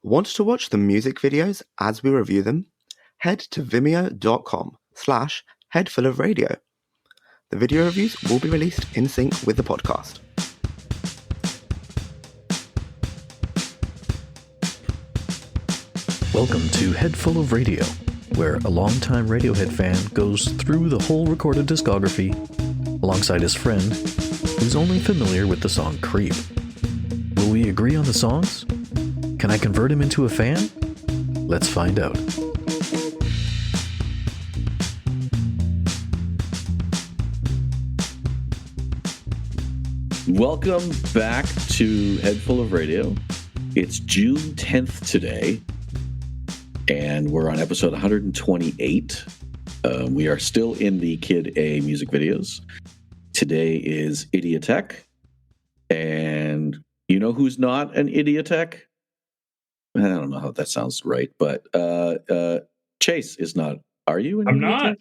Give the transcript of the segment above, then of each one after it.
Want to watch the music videos as we review them? Head to vimeo.com/headfulofradio. The video reviews will be released in sync with the podcast. Welcome to Head Full of Radio, where a longtime Radiohead fan goes through the whole recorded discography alongside his friend, who's only familiar with the song Creep. Will we agree on the songs? Can I convert him into a fan? Let's find out. Welcome back to Head Full of Radio. It's June 10th today, and we're on episode 128. We are still in the Kid A music videos. Today is Idioteque, and you know who's not an Idioteque? I don't know how that sounds right, but Chase is not. Are you an I'm Idioteque? not.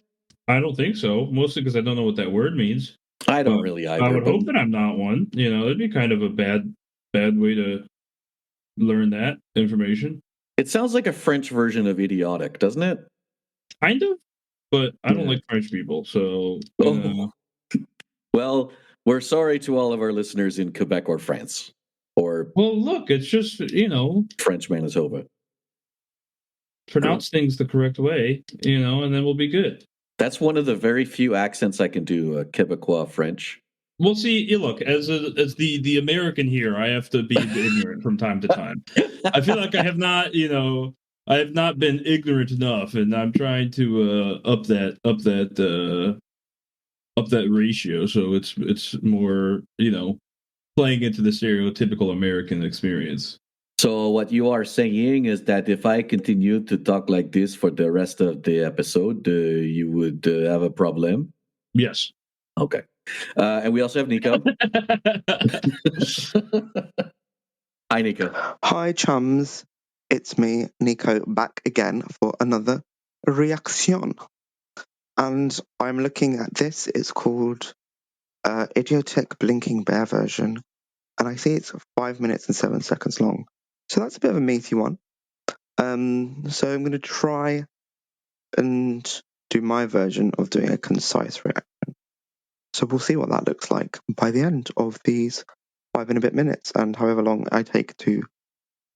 I don't think so, mostly because I don't know what that word means. I don't really either. I would hope that I'm not one. You know, it'd be kind of a bad way to learn that information. It sounds like a French version of idiotic, doesn't it? Kind of, but I don't like French people, so... Well, we're sorry to all of our listeners in Quebec or France. Or well, look, it's just, French Manitoba. Pronounce things the correct way, and then we'll be good. That's one of the very few accents I can do, Quebecois French. Well, see, look, as the American here, I have to be ignorant from time to time. I feel like I have not been ignorant enough, and I'm trying to up that ratio, so it's more, playing into the stereotypical American experience. So what you are saying is that if I continue to talk like this for the rest of the episode, you would have a problem? Yes. Okay. And we also have Nico. Hi, Nico. Hi, chums. It's me, Nico, back again for another reaction. And I'm looking at this. It's called Idioteque Blinking Bear version. And I see it's 5 minutes and 7 seconds long. So that's a bit of a meaty one. So I'm going to try and do my version of doing a concise reaction. So we'll see what that looks like by the end of these 5 and a bit minutes, and however long I take to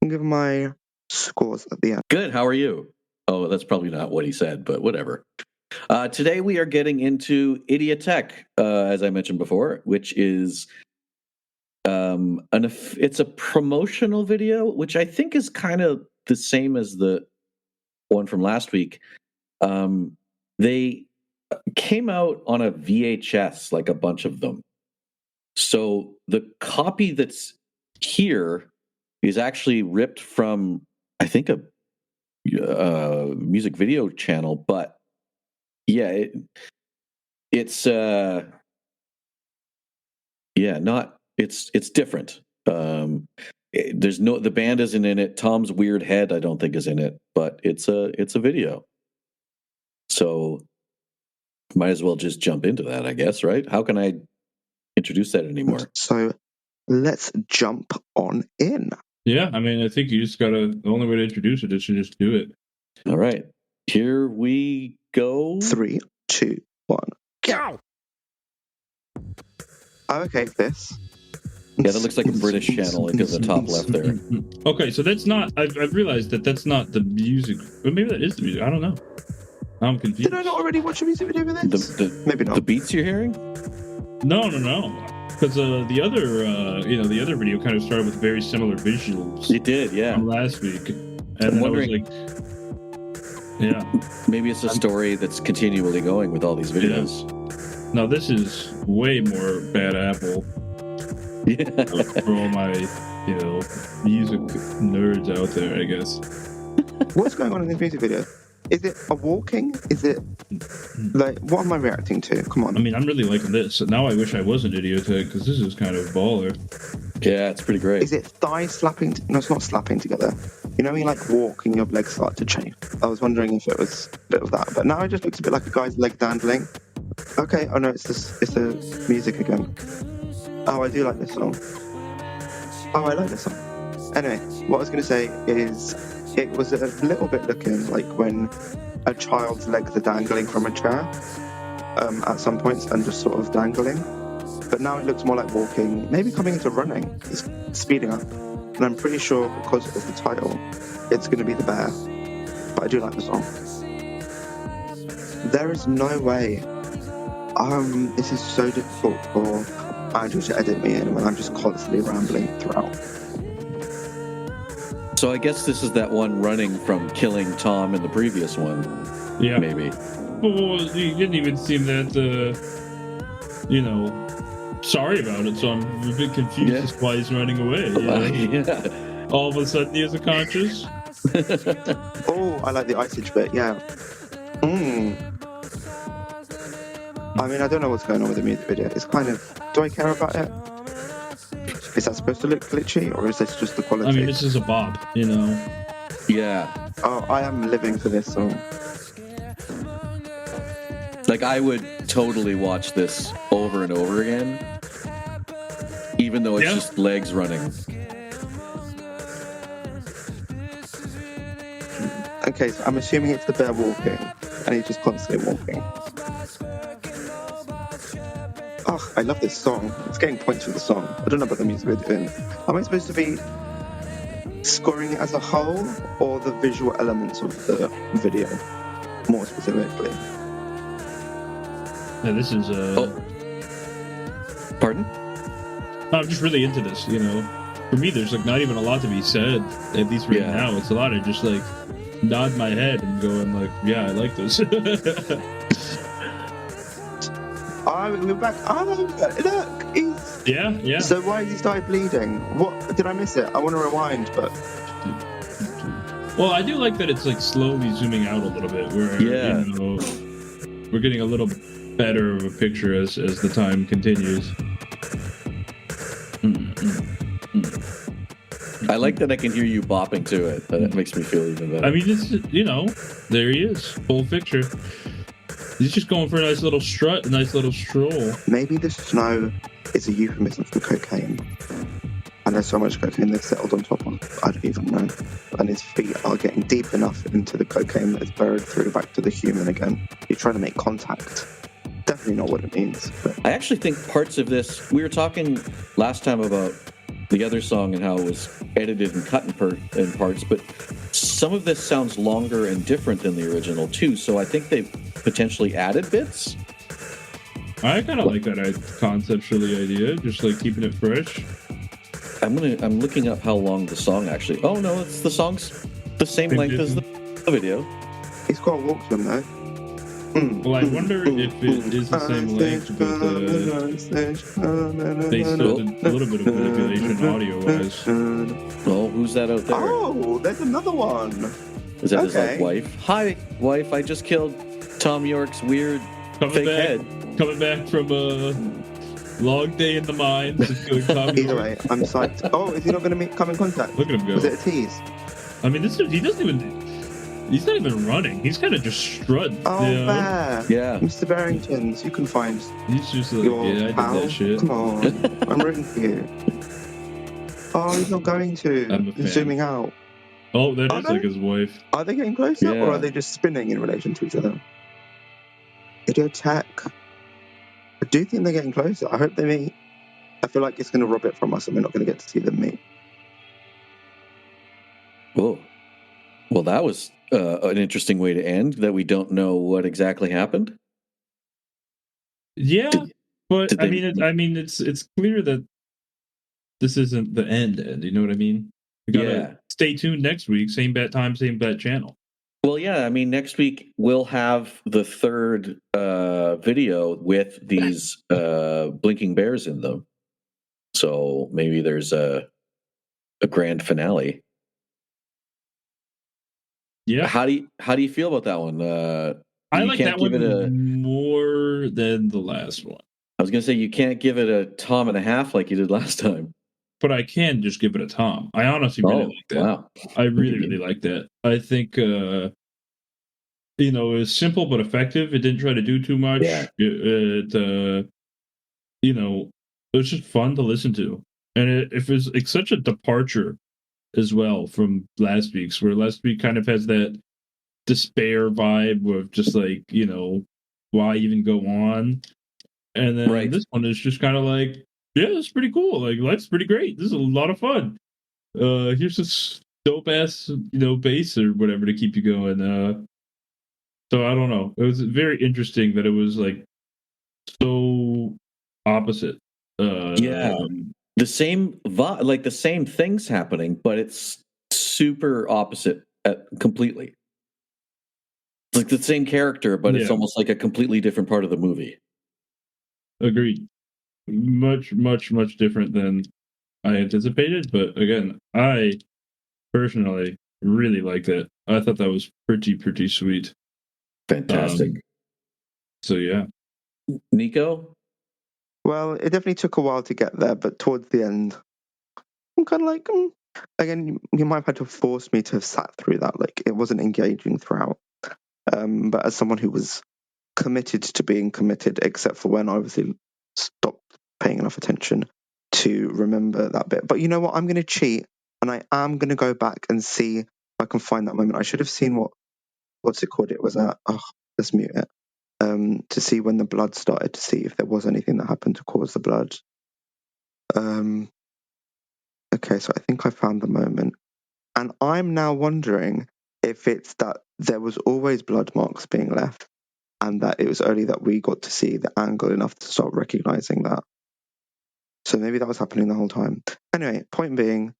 give my scores at the end. Good. How are you? Oh, that's probably not what he said, but whatever. Today we are getting into Idioteque, as I mentioned before, which is it's a promotional video, which I think is kind of the same as the one from last week. They came out on a VHS, like a bunch of them. So the copy that's here is actually ripped from, I think, a music video channel, but yeah, it's different. There's the band isn't in it. Tom's weird head, I don't think, is in it, but it's a video. So might as well just jump into that, I guess, right? How can I introduce that anymore? So let's jump on in. Yeah, I mean, I think you just the only way to introduce it is to just do it. All right, here we go. 3, 2, 1, go! Oh, okay, this. Yeah, that looks like a British channel, like at the top left there. Okay, so that's not... I've realized that's not the music... Well, maybe that is the music. I don't know. I'm confused. Did I not already watch a music video with this? Maybe not. The beats you're hearing? No. Because the other video kind of started with very similar visuals. It did, yeah. From last week. And I'm wondering... I was like... Yeah. Maybe it's a story that's continually going with all these videos. Yeah. No, this is way more bad apple. Yeah. For all my, music nerds out there, I guess. What's going on in this music video? Is it a walking? Is it like, what am I reacting to? Come on. I mean, I'm really liking this. Now I wish I was an Idioteque, because this is kind of baller. Yeah, it's pretty great. Is it thighs slapping? No, it's not slapping together. You know when you like walk and your legs start to change? I was wondering if it was a bit of that, but now it just looks a bit like a guy's leg dandling. Okay, oh no, it's the music again. Oh, I do like this song. Oh, I like this song. Anyway, what I was going to say is it was a little bit looking like when a child's legs are dangling from a chair at some points and just sort of dangling. But now it looks more like walking, maybe coming into running. It's speeding up. And I'm pretty sure because of the title, it's going to be the bear. But I do like the song. There is no way. This is so difficult for Andrew to edit me in when I'm just constantly rambling throughout. So I guess this is that one running from killing Tom in the previous one. Yeah. Maybe. Well, you didn't even seem that, sorry about it, so I'm a bit confused as to why he's running away. Yeah. All of a sudden he has a conscience. Oh, I like the Ice Age bit, yeah. I mean, I don't know what's going on with the music video. It's kind of... Do I care about it? Is that supposed to look glitchy, or is this just the quality? I mean, this is a bop, Yeah. Oh, I am living for this song. Like, I would totally watch this over and over again, even though it's just legs running. Okay, so I'm assuming it's the bear walking, and he's just constantly walking. Oh, I love this song. It's getting points for the song. I don't know about the music video. Am I supposed to be scoring it as a whole, or the visual elements of the video, more specifically? Yeah, this is Pardon? I'm just really into this, For me, there's like not even a lot to be said, at least right now. It's a lot of just like nod my head and going like, yeah, I like this. We're back. Oh, look, he's... Yeah. So why has he started bleeding? What? Did I miss it? I want to rewind, but... Well, I do like that it's like slowly zooming out a little bit, where we're getting a little better of a picture as the time continues. I like that I can hear you bopping to it. That makes me feel even better. I mean, it's, there he is, full picture. He's just going for a nice little strut, a nice little stroll. Maybe the snow is a euphemism for cocaine. And there's so much cocaine they've settled on top of. I don't even know. And his feet are getting deep enough into the cocaine that it's burrowed through back to the human again. He's trying to make contact. Definitely not what it means. But... I actually think parts of this... We were talking last time about the other song and how it was edited and cut in parts, but some of this sounds longer and different than the original too, so I think they've potentially added bits. I kind of like that conceptually idea, just like keeping it fresh. I'm looking up how long the song actually... Oh no, it's the song's the same length as the video. He's got to walk to him though. Well, I wonder if it is the same length, but they still did a little bit of manipulation audio-wise. Oh, who's that out there? Oh, there's another one. Is that his wife? Hi, wife, I just killed Tom York's weird fake head. Coming back from a long day in the mines. Either way, I'm psyched. Oh, is he not going to come in contact? Look at him go. Was it a tease? I mean, he's not even running. He's kind of just strutting. Oh, Bear. Yeah. Mr. Barringtons, you can find He's just like, your I did pal. that shit. Come on, I'm rooting for you. Oh, he's not going to. He's zooming out. Oh, that is like his wife. Are they getting closer, or are they just spinning in relation to each other? Idioteque. I do think they're getting closer. I hope they meet. I feel like it's going to rob it from us, and we're not going to get to see them meet. Oh. Well, that was an interesting way to end, that we don't know what exactly happened. Yeah, but I mean, it's clear that this isn't the end. You know what I mean? We gotta stay tuned next week. Same bat time, same bat channel. Well, yeah. I mean, next week we'll have the third video with these blinking bears in them. So maybe there's a grand finale. Yeah. How do you feel about that one? I like that one more than the last one. I was gonna say you can't give it a Tom and a half like you did last time. But I can just give it a Tom. I honestly really like that. Wow. I really like that. I think it was simple but effective. It didn't try to do too much. Yeah. It was just fun to listen to. And it's such a departure as well from last week's, where last week kind of has that despair vibe of just like, why even go on? And then this one is just kind of like, yeah, it's pretty cool. Like, life's pretty great. This is a lot of fun. Here's this dope ass, bass or whatever to keep you going. So I don't know. It was very interesting that it was like so opposite. The same like the same things happening, but it's super opposite completely. It's like the same character, but it's almost like a completely different part of the movie. Agreed. Much, much, much different than I anticipated, but again, I personally really liked it. I thought that was pretty sweet. Fantastic. So yeah. Nico? Well, it definitely took a while to get there, but towards the end, I'm kind of like, again, you might have had to force me to have sat through that. Like, it wasn't engaging throughout. But as someone who was committed to being committed, except for when I obviously stopped paying enough attention to remember that bit. But you know what? I'm going to cheat, and I am going to go back and see if I can find that moment. I should have seen what's it called? It was at, let's mute it. To see when the blood started, to see if there was anything that happened to cause the blood. Okay, so I think I found the moment. And I'm now wondering if it's that there was always blood marks being left, and that it was only that we got to see the angle enough to start recognizing that. So maybe that was happening the whole time. Anyway, point being,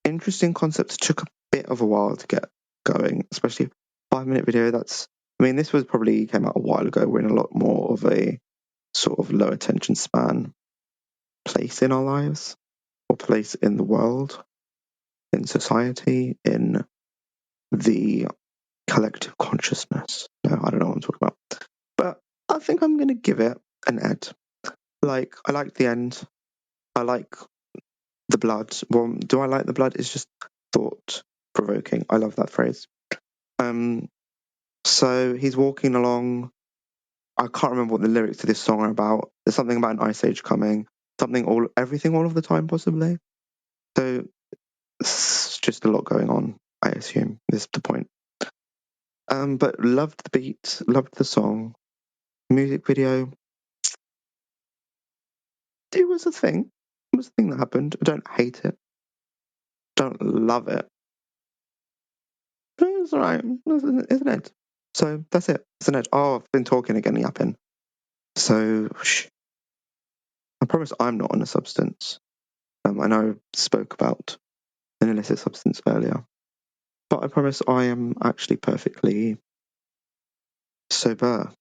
interesting concepts. Took a bit of a while to get going, especially 5-minute video. This was probably came out a while ago. We're in a lot more of a sort of low attention span place in our lives, or place in the world, in society, in the collective consciousness. No, I don't know what I'm talking about. But I think I'm going to give it an Ed. Like, I like the end. I like the blood. Well, do I like the blood? It's just thought-provoking. I love that phrase. So he's walking along. I can't remember what the lyrics to this song are about. There's something about an ice age coming. Everything all of the time, possibly. So it's just a lot going on, I assume, is the point. But loved the beat, loved the song. Music video. It was a thing. It was a thing that happened. I don't hate it. Don't love it. But it's alright. It's an Ed. So that's it. It's an Ed. Oh, I've been talking again, yapping. So, I promise I'm not on a substance. I know I spoke about an illicit substance earlier. But I promise I am actually perfectly sober.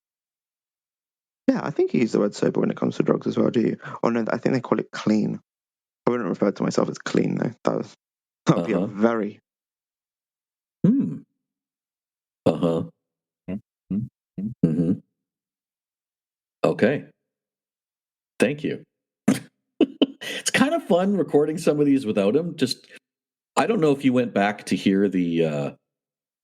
Yeah, I think you use the word sober when it comes to drugs as well, do you? Oh no, I think they call it clean. I wouldn't refer to myself as clean though. That would be a very... Okay. Thank you. It's kind of fun recording some of these without him. Just, I don't know if you went back to hear the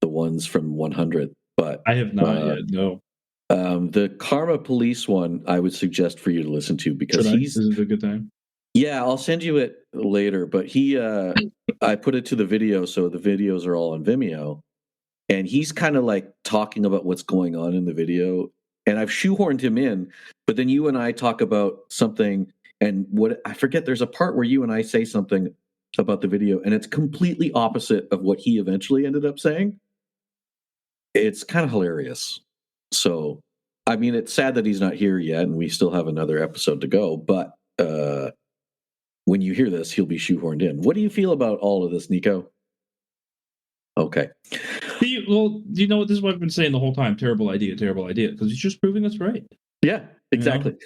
ones from 100, but I have not yet. No. The Karma Police one, I would suggest for you to listen to, because Is it a good time? Yeah, I'll send you it later. But I put it to the video, so the videos are all on Vimeo, and he's kind of like talking about what's going on in the video, and I've shoehorned him in. But then you and I talk about something, and what I forget. There's a part where you and I say something about the video, and it's completely opposite of what he eventually ended up saying. It's kind of hilarious. So, I mean, it's sad that he's not here yet, and we still have another episode to go. But when you hear this, he'll be shoehorned in. What do you feel about all of this, Nico? Okay. Well, you know what? This is what I've been saying the whole time. Terrible idea, because he's just proving us right. Yeah, exactly.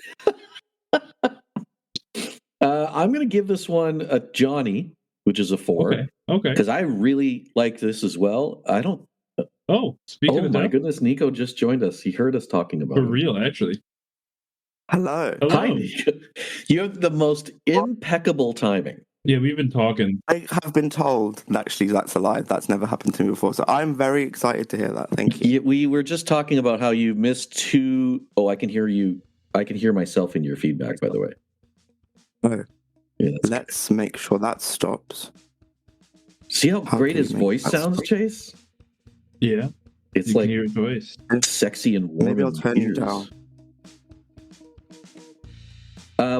I'm going to give this one a Johnny, which is a 4. Okay. Because I really like this as well. I don't... Oh, speaking of my goodness, Nico just joined us. He heard us talking about For real, actually. Hello. Hi, Nico. You have the most impeccable timing. Yeah, we've been talking. I have been told, actually, that's a lie. That's never happened to me before. So I'm very excited to hear that. Thank you. We were just talking about how you missed 2... Oh, I can hear you. I can hear myself in your feedback, by the way. Oh. Yeah, Let's make sure that stops. See how How great do you his make voice that sounds, sweet? Chase? Yeah, It's you like can hear his voice. sexy and warm. Maybe I'll in the turn you ears. down.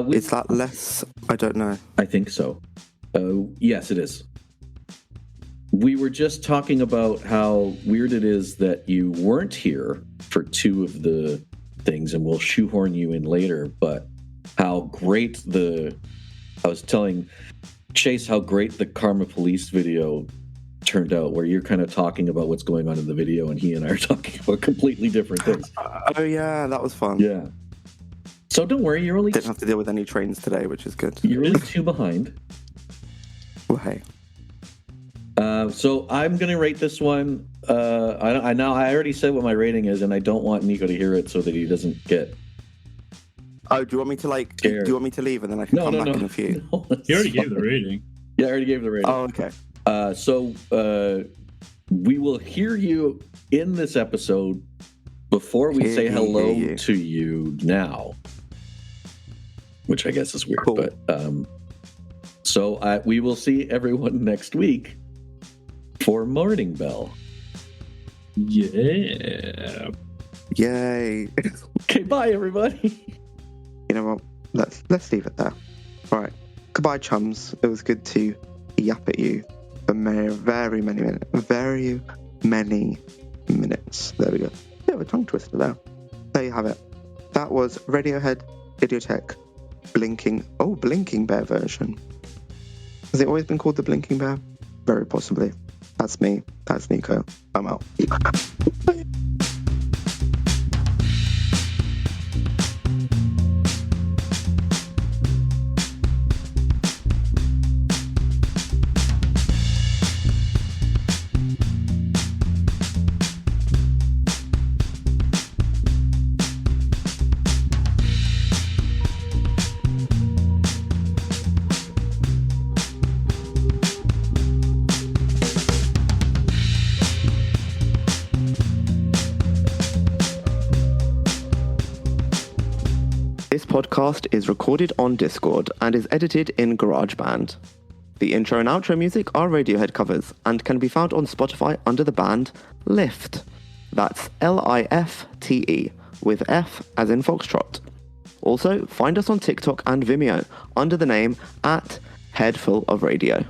Is Is that less? I don't know. I think so. Yes, it is. We were just talking about how weird it is that you weren't here for two of the things, and we'll shoehorn you in later, but how great I was telling Chase how great the Karma Police video turned out, where you're kind of talking about what's going on in the video, and he and I are talking about completely different things. Oh yeah, that was fun. Yeah. So don't worry, you're Didn't have to deal with any trains today, which is good. only 2 behind. Well, hey. So I'm gonna rate this one. I already said what my rating is, and I don't want Nico to hear it so that he doesn't get. Oh, do you want me to Scared. Do you want me to leave and then I can come back in a few? No, He already gave the rating. Yeah, I already gave the rating. Oh, okay. So we will hear you in this episode before we say hello to you now, which I guess is weird. Cool. But so we will see everyone next week for Morning Bell. Yeah. Yay. Okay, bye everybody. You know what? Let's leave it there. All right. Goodbye, chums. It was good to yap at you for very many minutes. Very many minutes. There we go. Bit of a tongue twister there. There you have it. That was Radiohead, Idioteque, Blinking Bear version. Has it always been called the Blinking Bear? Very possibly. That's me. That's Nico. I'm out. Bye. This podcast is recorded on Discord and is edited in GarageBand. The intro and outro music are Radiohead covers and can be found on Spotify under the band Lift. That's Lifte, with F as in Foxtrot. Also, find us on TikTok and Vimeo under the name @Headful of Radio.